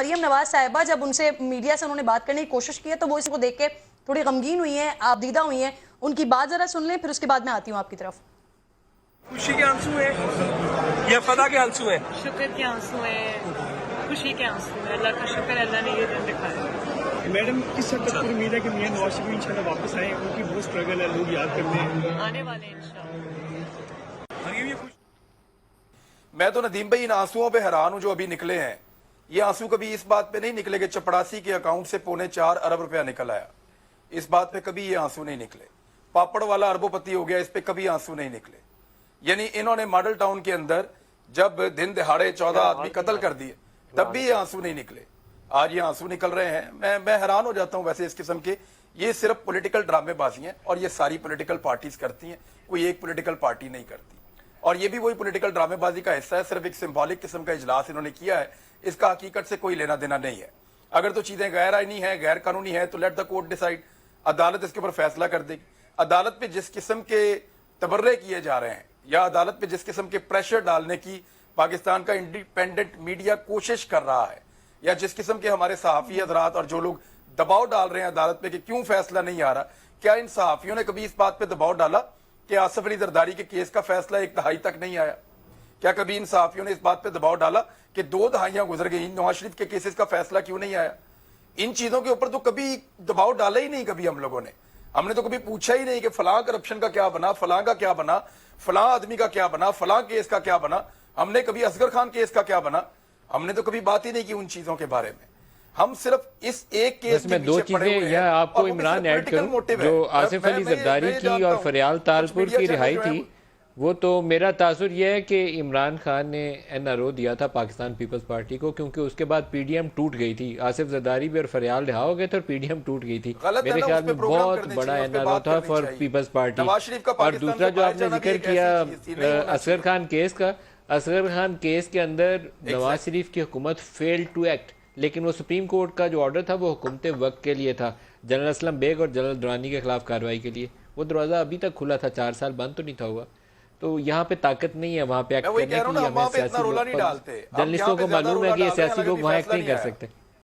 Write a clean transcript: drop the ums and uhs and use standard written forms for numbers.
मरियम नवाज साहिबा जब उनसे मीडिया से उन्होंने बात करने की कोशिश की है तो वो इसको देख के थोड़ी गमगीन हुई हैं, आपदीदा हुई हैं। उनकी बात जरा सुन लें, फिर उसके बाद मैं आती हूँ आपकी तरफ। खुशी के आंसू हैं या फदा के आंसू हैं? शुक्र के आंसू हैं, खुशी के आंसू हैं। अल्लाह का शुक्र, अल्लाह ने ये दिन दिखाया। मैडम किस हद तक पूरी उम्मीद है कि मियां नवाज शरीफ इंशाल्लाह वापस आए? उनकी बहुत स्ट्रगल है, लोग याद करते हैं। आने वाले इंशाल्लाह। मैं तो नदीम भाई इन आंसुओं पे हैरान हूं जो अभी निकले हैं। ये आंसू कभी इस बात पे नहीं निकले कि चपड़ासी के अकाउंट से 4.25 अरब रुपया निकल आया। इस बात पे कभी ये आंसू नहीं निकले। पापड़ वाला अरबोपति हो गया, इस पे कभी आंसू नहीं निकले। यानी इन्होंने मॉडल टाउन के अंदर जब दिन दिहाड़े 14 आदमी कत्ल कर दिए तब भी ये आंसू नहीं निकले। आज ये आंसू निकल रहे हैं। मैं हैरान हो जाता हूं वैसे इस किस्म के। ये सिर्फ पॉलिटिकल ड्रामेबाजी हैं और ये सारी पॉलिटिकल पार्टीज करती हैं, कोई एक पॉलिटिकल पार्टी नहीं करती। और ये भी वही पॉलिटिकल ड्रामेबाजी का हिस्सा है। सिर्फ एक सिंबॉलिक किस्म का इजलास इन्होंने किया है, इसका हकीकत से कोई लेना देना नहीं है। अगर तो चीजें गैर आईनी है, गैर कानूनी है तो लेट द कोर्ट डिसाइड। अदालत इसके ऊपर फैसला कर देगी। अदालत पे जिस किस्म के तबर्रे किए जा रहे हैं या अदालत पे जिस किस्म के प्रेशर डालने की पाकिस्तान का इंडिपेंडेंट मीडिया कोशिश कर रहा है, या जिस किस्म के हमारे सहाफी हजरात और जो लोग दबाव डाल रहे हैं अदालत पे कि क्यों फैसला नहीं आ रहा, क्या इन सहाफियों ने कभी इस बात पे दबाव डाला कि आसिफ अली जरदारी के केस का फैसला 1 दहाई तक नहीं आया? क्या कभी इन सहाफियों ने इस बात पे दबाव डाला कि 2 दहाइयां गुजर गई, नवाज शरीफ के केसेस का फैसला क्यों नहीं आया? इन चीजों के ऊपर तो कभी दबाव डाला ही नहीं कभी हम लोगों ने। हमने तो कभी पूछा ही नहीं कि फलां करप्शन का क्या बना, फलां का क्या बना, फलां आदमी का क्या बना, फलां केस का क्या बना। हमने कभी असगर खान केस का क्या बना, हमने तो कभी बात ही नहीं की उन चीजों के बारे में। हम सिर्फ इस एक केस में 2 चीजें यह आपको इमरान ऐड करूं, जो आसिफ अली जरदारी की और फरियाल तालपुर की रिहाई थी, वो तो मेरा तासुर यह है कि इमरान खान ने एनआरओ दिया था पाकिस्तान पीपल्स पार्टी को, क्योंकि उसके बाद पीडीएम टूट गई थी। आसिफ जरदारी भी और फरियाल रिहा हो गए थे और पीडीएम टूट गई थी। मेरे ख्याल में बहुत बड़ा एनआरओ था फॉर पीपल्स पार्टी। और दूसरा जो आपने जिक्र किया असगर खान केस का, असगर खान केस के अंदर नवाज शरीफ की हुकूमत फेल टू एक्ट, लेकिन वो सुप्रीम कोर्ट का जो ऑर्डर था वो हुकूमत वक्त के लिए था, जनरल असलम बेग और जनरल दुरानी के खिलाफ कार्रवाई के लिए। वो दरवाजा अभी तक खुला था, 4 साल बंद तो नहीं था हुआ। तो यहाँ पे ताकत नहीं है वहाँ पे एक्ट करने के लिए। हमें सियासी जर्नलिस्टों को मालूम है कि सियासी लोग वहाँ एक्ट नहीं कर सकते।